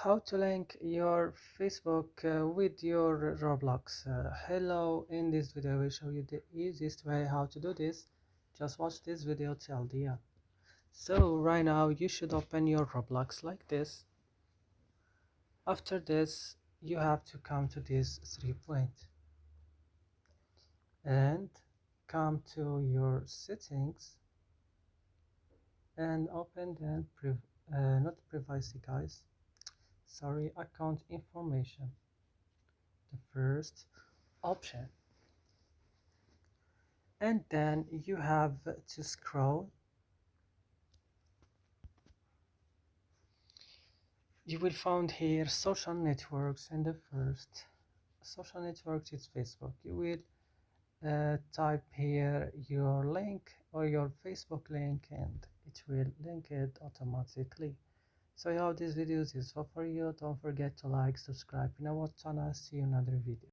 How to link your Facebook with your Roblox. Hello, in this video I will show you the easiest way how to do this. Just watch this video till the end. So right now you should open your Roblox like this. After this you have to come to this 3 point and come to your settings and open then not privacy, guys, sorry, account information, the first option, and then you have to scroll. You will find here social networks, and the first social networks is Facebook. You will type here your link or your Facebook link and it will link it automatically. So I hope this video is useful for you. Don't forget to like, subscribe in our channel. See you in another video.